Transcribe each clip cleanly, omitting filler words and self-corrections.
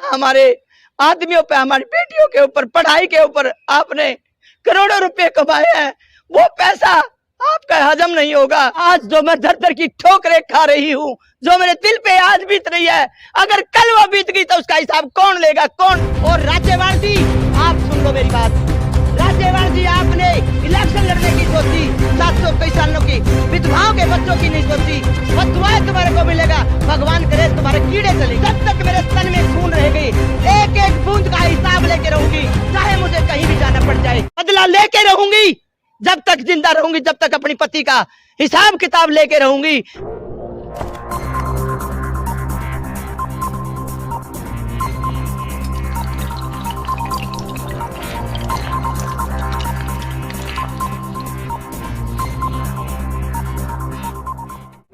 हमारे आदमियों पे, हमारी बेटियों के ऊपर, पढ़ाई के ऊपर आपने करोड़ों रुपए कमाए हैं, वो पैसा आपका हजम नहीं होगा। आज जो मैं दर दर की ठोकरें खा रही हूँ, जो मेरे दिल पे आज बीत रही है, अगर कल वो बीत गई तो उसका हिसाब कौन लेगा, कौन। और राज्यपाल जी आप सुन लो मेरी बात। राज्यपाल जी आपने इलेक्शन लड़ने की सोची, 700 किसानों की, विधवाओं के बच्चों की नहीं सोची। बदुआएं तुम्हारे को मिलेगा, भगवान करे तुम्हारे कीड़े चले। जब तक मेरे तन में खून रहेगी, एक एक बूंद का हिसाब लेके रहूंगी, चाहे मुझे कहीं भी जाना पड़ जाए, बदला लेके रहूंगी। जब तक जिंदा रहूंगी, जब तक अपनी पति का हिसाब किताब लेके रहूंगी।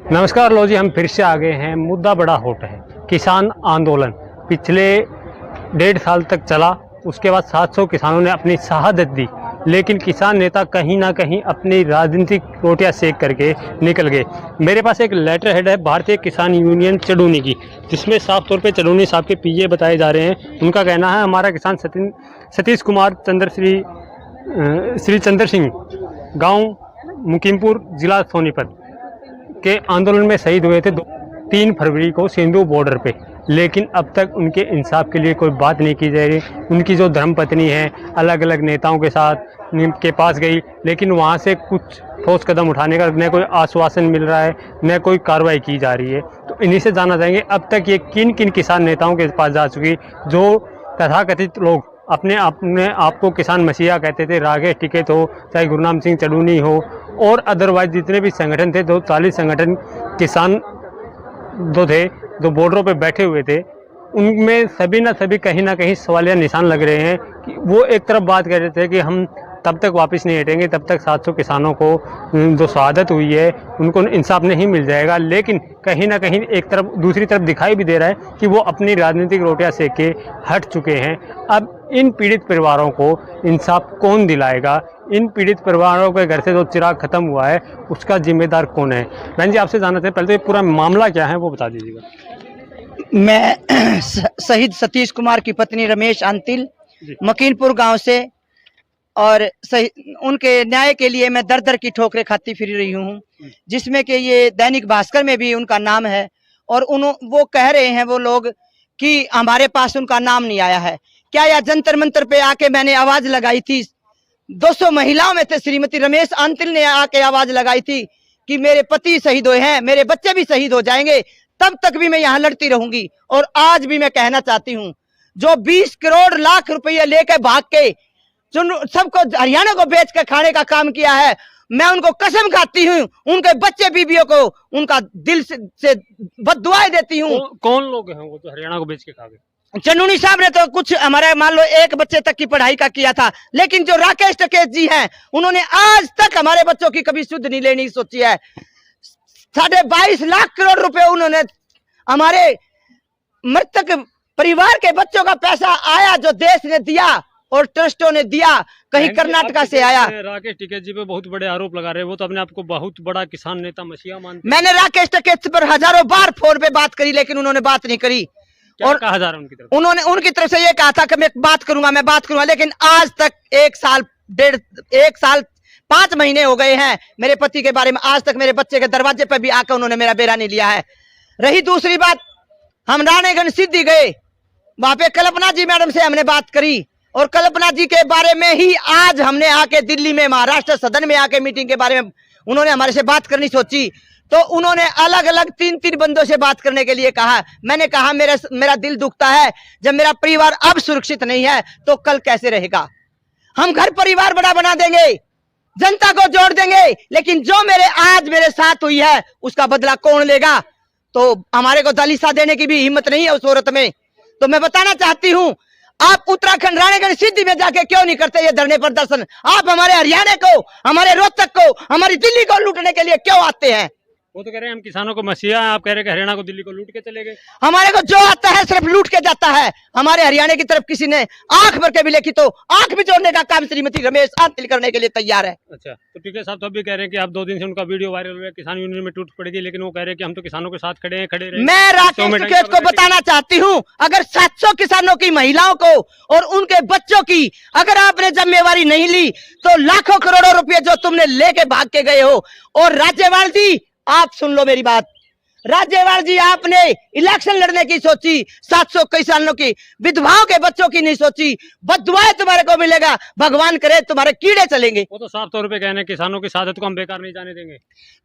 नमस्कार, लो जी हम फिर से आ गए हैं। मुद्दा बड़ा हॉट है। किसान आंदोलन पिछले 1.5 साल तक चला, उसके बाद 700 किसानों ने अपनी शहादत दी, लेकिन किसान नेता कहीं ना कहीं अपनी राजनीतिक रोटियां सेक करके निकल गए। मेरे पास एक लेटर हेड है भारतीय किसान यूनियन चडूनी की, जिसमें साफ तौर पे चडूनी साहब के पीए बताए जा रहे हैं। उनका कहना है हमारा किसान सतीश कुमार श्री चंद्र सिंह गाँव मुकीमपुर जिला सोनीपत के आंदोलन में शहीद हुए थे 3 फरवरी को सिंधु बॉर्डर पे, लेकिन अब तक उनके इंसाफ के लिए कोई बात नहीं की जा रही। उनकी जो धर्मपत्नी है अलग अलग नेताओं के साथ के पास गई, लेकिन वहाँ से कुछ ठोस कदम उठाने का न कोई आश्वासन मिल रहा है, न कोई कार्रवाई की जा रही है। तो इन्हीं से जानना चाहेंगे अब तक ये किन किन किसान नेताओं के पास जा चुकी, जो तथाकथित लोग अपने आप को किसान मसीहा कहते थे, राकेश टिकैत हो, चाहे गुरनाम सिंह चडूनी हो, और अदरवाइज जितने भी संगठन थे, 240 संगठन किसान जो थे, जो बॉर्डरों पे बैठे हुए थे, उनमें सभी ना सभी कहीं ना कहीं सवालिया निशान लग रहे हैं कि वो एक तरफ बात कर रहे थे कि हम तब तक वापस नहीं हटेंगे, तब तक 700 किसानों को जो शहादत हुई है उनको इंसाफ नहीं मिल जाएगा, लेकिन कहीं ना कहीं एक तरफ दूसरी तरफ दिखाई भी दे रहा है कि वो अपनी राजनीतिक रोटियां सेक के हट चुके हैं। अब इन पीड़ित परिवारों को इंसाफ कौन दिलाएगा? इन पीड़ित परिवारों के घर से जो चिराग खत्म हुआ है उसका जिम्मेदार कौन है? बहन जी आपसे जानना चाहते हैं, पहले तो पूरा मामला क्या है वो बता दीजिएगा। मैं शहीद सतीश कुमार की पत्नी रमेश अंतिल मकीनपुर गांव से, और उनके न्याय के लिए मैं दर दर की ठोकरें खाती फिर रही हूँ, जिसमें कि ये दैनिक भास्कर में भी उनका नाम है। और वो कह रहे हैं वो लोग कि हमारे पास उनका नाम नहीं आया है। क्या यह जंतर मंतर पे आके मैंने आवाज लगाई थी, 200 महिलाओं में से श्रीमती रमेश अंतिल ने आके आवाज लगाई थी कि मेरे पति शहीद हुए हैं, मेरे बच्चे भी शहीद हो जाएंगे, तब तक भी मैं यहाँ लड़ती रहूंगी। और आज भी मैं कहना चाहती हूँ, जो 20 करोड़ लाख रुपये लेके भाग के जो सबको हरियाणा को बेच के खाने का काम किया है, मैं उनको कसम खाती हूँ, उनके बच्चे बीबियों को उनका दिल से बद्दुआएं देती हूँ। कौन लोग हैं वो तो हरियाणा को बेच के खा गए? चन्नूनी साहब ने तो कुछ हमारे मान लो 1 बच्चे तक की पढ़ाई का किया था, लेकिन जो राकेश टिकैत जी हैं उन्होंने आज तक हमारे बच्चों की कभी शुद्ध नहीं लेनी सोची है। 22.5 लाख करोड़ रुपए उन्होंने हमारे मृतक परिवार के बच्चों का पैसा आया जो देश ने दिया और ट्रस्टों ने दिया, कहीं कर्नाटका से आया। राकेश टिकैत जी पे बहुत बड़े आरोप लगा रहे हैं, वो तो अपने आप को बहुत बड़ा किसान नेता मसीहा मानते हैं। मैंने राकेश टिकैत पर हजारों बार फोन पे बात करी, लेकिन उन्होंने बात नहीं करी। और कहा जा रहा उनकी तरफ, उन्होंने उनकी तरफ से ये कहा था कि मैं बात करूंगा, लेकिन आज तक 1 साल 5 महीने हो गए हैं मेरे पति के बारे में, आज तक मेरे बच्चे के दरवाजे पर भी आकर उन्होंने मेरा बेरा नहीं लिया है। रही दूसरी बात, हम रानीगंज सिद्धि गए, वहां पे कल्पना जी मैडम से हमने बात करी, और कल्पना जी के बारे में ही आज हमने आके दिल्ली में महाराष्ट्र सदन में आके मीटिंग के बारे में उन्होंने हमारे से बात करनी सोची, तो उन्होंने अलग अलग 3 बंदों से बात करने के लिए कहा। मैंने कहा मेरा दिल दुखता है, जब मेरा परिवार अब सुरक्षित नहीं है तो कल कैसे रहेगा? हम घर परिवार बड़ा बना देंगे, जनता को जोड़ देंगे, लेकिन जो मेरे साथ हुई है उसका बदला कौन लेगा? तो हमारे को दलीसा देने की भी हिम्मत नहीं है उस औरत में। तो मैं बताना चाहती हूँ, आप उत्तराखंड रानीगंज सिद्धि में जाके क्यों नहीं करते ये धरने प्रदर्शन? आप हमारे हरियाणा को, हमारे रोहतक को, हमारी दिल्ली को लूटने के लिए क्यों आते हैं? वो तो कह रहे हैं हम किसानों को मसीहा हैं, आप कह रहे हैं कि हरियाणा को दिल्ली को लूट के चले गए। हमारे को जो आता है सिर्फ लूट के जाता है। हमारे हरियाणा की तरफ किसी ने आंख भर के भी देखी तो आंख भी जोड़ने का काम श्रीमती रमेश आंतिल करने के लिए तैयार है। अच्छा, तो टीके साहब तो अभी कह रहे हैं कि आप 2 दिन से उनका वीडियो वायरल हुआ है, किसान यूनियन में टूट पड़ेगी, लेकिन वो कह रहे हैं कि हम तो किसानों के साथ खड़े हैं, खड़े रहे। मैं राकेश टिकैत को बताना चाहती हूँ, अगर 700 किसानों की महिलाओं को और उनके बच्चों की अगर आपने जिम्मेवारी नहीं ली तो लाखों करोड़ों रुपए जो तुमने लेके भाग के गए हो। और राज्यपाल जी आप सुन लो मेरी बात, राज्यपाल जी आपने इलेक्शन लड़ने की सोची, 700 किसानों की विधवाओं के बच्चों की नहीं सोची। बददुआएं तुम्हारे को मिलेगा, भगवान करे तुम्हारे कीड़े चलेंगे। वो तो साफ तौर पे कहने किसानों की शहादत को हम बेकार नहीं जाने देंगे।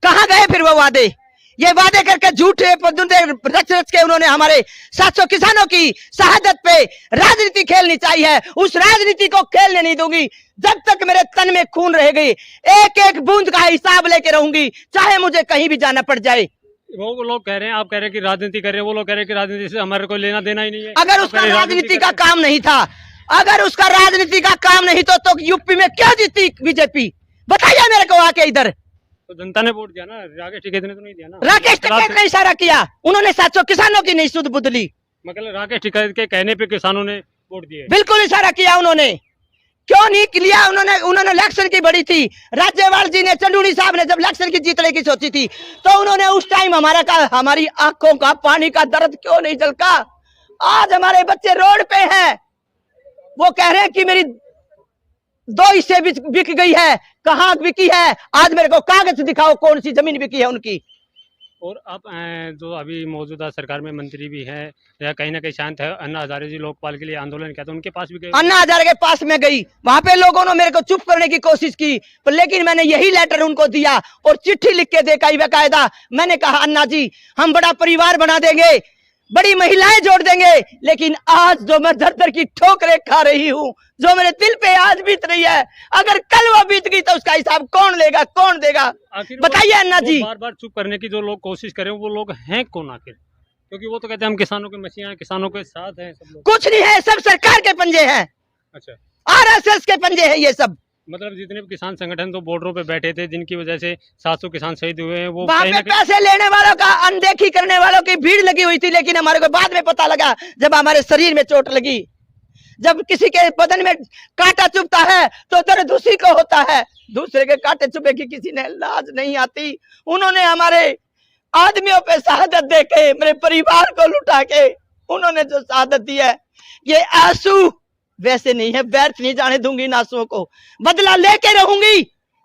कहाँ गए फिर वो वादे? ये वादे करके झूठे रच रच के उन्होंने हमारे 700 किसानों की शहादत पे राजनीति खेलनी चाहिए। उस राजनीति को खेलने नहीं दूंगी जब तक मेरे तन में खून रहेगी। एक एक बूंद का हिसाब लेके रहूंगी, चाहे मुझे कहीं भी जाना पड़ जाए। वो लोग कह रहे हैं, आप कह रहे हैं कि राजनीति कर रहे हैं, वो लोग कह रहे हैं कि राजनीति से हमारे को लेना देना ही नहीं है। अगर उसका राजनीति का काम नहीं था, अगर उसका राजनीति का काम नहीं तो यूपी में क्या जीती बीजेपी? बताइए मेरे को आके इधर। तो जनता ने वोट दिया ना, राकेश टिकैत ने तो नहीं दिया ना। राकेश टिकैत ने इशारा किया, उन्होंने 700 किसानों की नहीं सुध बुध ली। मतलब राकेश टिकैत के कहने पे किसानों ने वोट दिए। बिल्कुल इशारा किया उन्होंने, क्यों नहीं लिया? उन्होंने इलेक्शन की बड़ी थी। राज्यपाल जी ने, चंदूड़ी साहब ने जब इलेक्शन की जीतने की सोची थी तो उन्होंने उस टाइम हमारी आंखों का पानी का दर्द क्यों नहीं झलका? आज हमारे बच्चे रोड पे हैं, वो कह रहे हैं कि मेरी 2 हिस्से बिक गई है। कहाँ बिकी है? आज मेरे को कागज दिखाओ कौन सी जमीन बिकी है उनकी। और आप जो अभी मौजूदा सरकार में मंत्री भी हैं या कहीं ना कहीं शांत है, अन्ना हजारे जी लोकपाल के लिए आंदोलन किया तो उनके पास भी गए? अन्ना हजारे के पास में गई, वहां पे लोगों ने मेरे को चुप करने की कोशिश की, पर लेकिन मैंने यही लेटर उनको दिया और चिट्ठी लिख के देखा बेकायदा। मैंने कहा अन्ना जी हम बड़ा परिवार बना देंगे, बड़ी महिलाएं जोड़ देंगे, लेकिन आज जो मैं दर दर की ठोकरें खा रही हूँ, जो मेरे दिल पे आज बीत रही है, अगर कल वो बीत गई तो उसका हिसाब कौन लेगा, कौन देगा? बताइए अन्ना जी। बार बार चुप करने की जो लोग कोशिश करें वो लोग हैं कौन आखिर? क्योंकि वो तो कहते हैं हम किसानों के मसीहा हैं, किसानों के साथ हैं सब लोग। कुछ नहीं है, सब सरकार के पंजे हैं। अच्छा, आरएसएस के पंजे हैं ये सब। मतलब जितने भी किसान संगठन तो बॉर्डरों पे बैठे थे, जिनकी वजह से 700 किसान शहीद हुए हैं, वो वहां पे पैसे लेने वालों का, अनदेखी करने वालों की भीड़ लगी हुई थी। लेकिन हमारे को बाद में पता लगा, जब हमारे शरीर में चोट लगी, जब किसी के बदन में कांटा चुभता है तो दर्द उसी को होता है। दूसरे के कांटे चुभे की किसी ने लाज नहीं आती। उन्होंने हमारे आदमियों पे शहादत दे के, मेरे परिवार को लुटा के उन्होंने जो शहादत दी है, ये आंसू वैसे नहीं है, व्यर्थ नहीं जाने दूंगी इन आंसुओं को। बदला लेके रहूंगी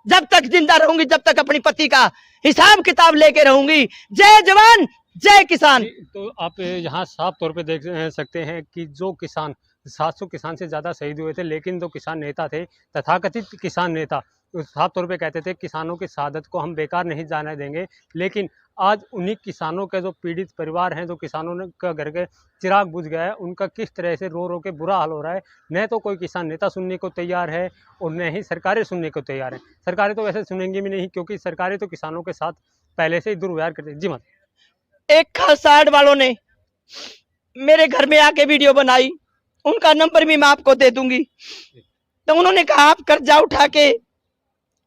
जब तक जिंदा रहूंगी, जब तक अपनी पति का हिसाब किताब लेके रहूंगी। जय जवान जय किसान। तो आप यहाँ साफ तौर पे देख सकते हैं कि जो किसान 700 किसान से ज़्यादा शहीद हुए थे, लेकिन जो किसान नेता थे, तथाकथित किसान नेता, साफ तौर पे कहते थे किसानों की शहादत को हम बेकार नहीं जाने देंगे। लेकिन आज उन्हीं किसानों के जो पीड़ित परिवार हैं, जो किसानों ने का घर के चिराग बुझ गया है, उनका किस तरह से रो रो के बुरा हाल हो रहा है। न तो कोई किसान नेता सुनने को तैयार है और न ही सरकारें सुनने को तैयार हैं। सरकारें तो वैसे सुनेंगी भी नहीं, क्योंकि सरकारें तो किसानों के साथ पहले से ही दुर्व्यवहार करती हैं। जी मत एक खासा वालों ने मेरे घर में आके वीडियो बनाई, उनका नंबर भी मैं आपको दे दूंगी। तो उन्होंने कहा आप कर्जा उठा के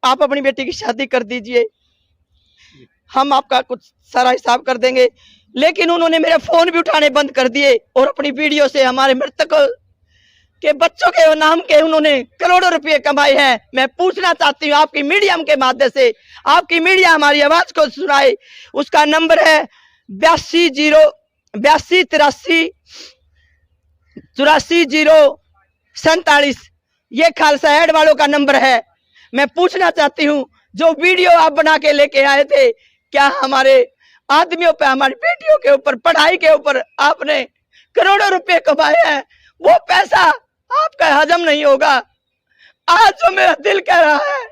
आप अपनी बेटी की शादी कर दीजिए, हम आपका कुछ सारा हिसाब कर देंगे। लेकिन उन्होंने मेरे फोन भी उठाने बंद कर दिए और अपनी वीडियो से हमारे मृतकों के बच्चों के नाम के उन्होंने करोड़ों रुपए कमाए हैं। मैं पूछना चाहती हूँ आपकी मीडियम के माध्यम से, आपकी मीडिया हमारी आवाज को सुनाए। उसका नंबर है 8283 ये खालसा ऐड वालों का नंबर है। मैं पूछना चाहती हूँ जो वीडियो आप बना के लेके आए थे, क्या हमारे आदमियों पे, हमारी बेटियों के ऊपर, पढ़ाई के ऊपर आपने करोड़ों रुपए कमाए हैं? वो पैसा आपका हजम नहीं होगा। आज जो मेरा दिल कह रहा है,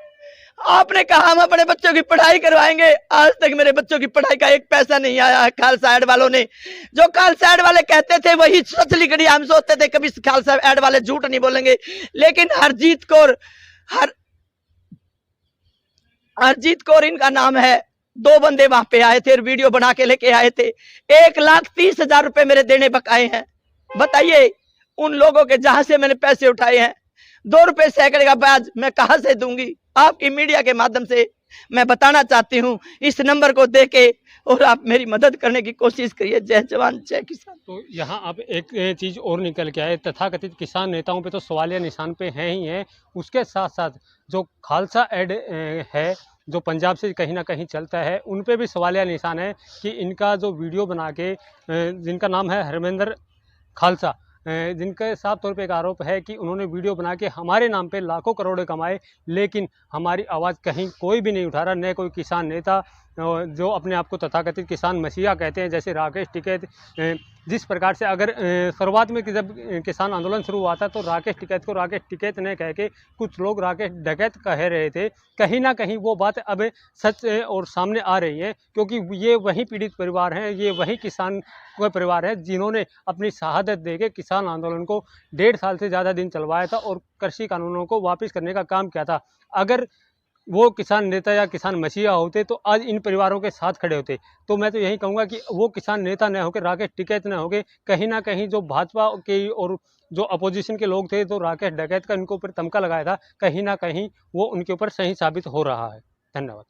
आपने कहा हम अपने बच्चों की पढ़ाई करवाएंगे, आज तक मेरे बच्चों की पढ़ाई का एक पैसा नहीं आया है। खालसा ऐड वालों ने, जो खालसा ऐड वाले कहते थे वही सच लिखनी। हम सोचते थे कभी खालसा ऐड वाले झूठ नहीं बोलेंगे, लेकिन हरजीत कौर इनका नाम है। 2 बंदे वहां पे आए थे और वीडियो बना के लेके आए थे। 1,30,000 रुपए मेरे देने बकाए हैं। बताइए उन लोगों के जहां से मैंने पैसे उठाए हैं, 2 रुपए सैकड़े का ब्याज मैं कहां से दूंगी? आपकी मीडिया के माध्यम से मैं बताना चाहती हूँ, इस नंबर को दे के और आप मेरी मदद करने की कोशिश करिए। जय जवान जय किसान। तो यहाँ अब एक चीज़ और निकल के आए, तथाकथित किसान नेताओं पे तो सवालिया निशान पे हैं ही हैं, उसके साथ साथ जो खालसा एड है जो पंजाब से कहीं ना कहीं चलता है, उन पे भी सवालिया निशान है कि इनका जो वीडियो बना के जिनका नाम है हरमिंदर खालसा, जिनके साफ तौर पे एक आरोप है कि उन्होंने वीडियो बना के हमारे नाम पे लाखों करोड़े कमाए, लेकिन हमारी आवाज़ कहीं कोई भी नहीं उठा रहा, न कोई किसान नेता जो अपने आप को तथाकथित किसान मसीहा कहते हैं, जैसे राकेश टिकैत। जिस प्रकार से अगर शुरुआत में जब किसान आंदोलन शुरू हुआ था तो राकेश टिकैत को राकेश टिकैत ने कह के कुछ लोग राकेश डकैत कह रहे थे, कहीं ना कहीं वो बात अब सच और सामने आ रही है, क्योंकि ये वही पीड़ित परिवार हैं, ये वही किसान का परिवार है जिन्होंने अपनी शहादत देके किसान आंदोलन को 1.5 साल से ज़्यादा दिन चलवाया था और कृषि कानूनों को वापस करने का काम किया था। अगर वो किसान नेता या किसान मसीहा होते तो आज इन परिवारों के साथ खड़े होते। तो मैं तो यही कहूँगा कि वो किसान नेता न होकर राकेश टिकैत न होके कहीं ना कहीं जो भाजपा के और जो अपोजिशन के लोग थे, तो राकेश डकैत का इनके ऊपर तमका लगाया था, कहीं ना कहीं वो उनके ऊपर सही साबित हो रहा है। धन्यवाद।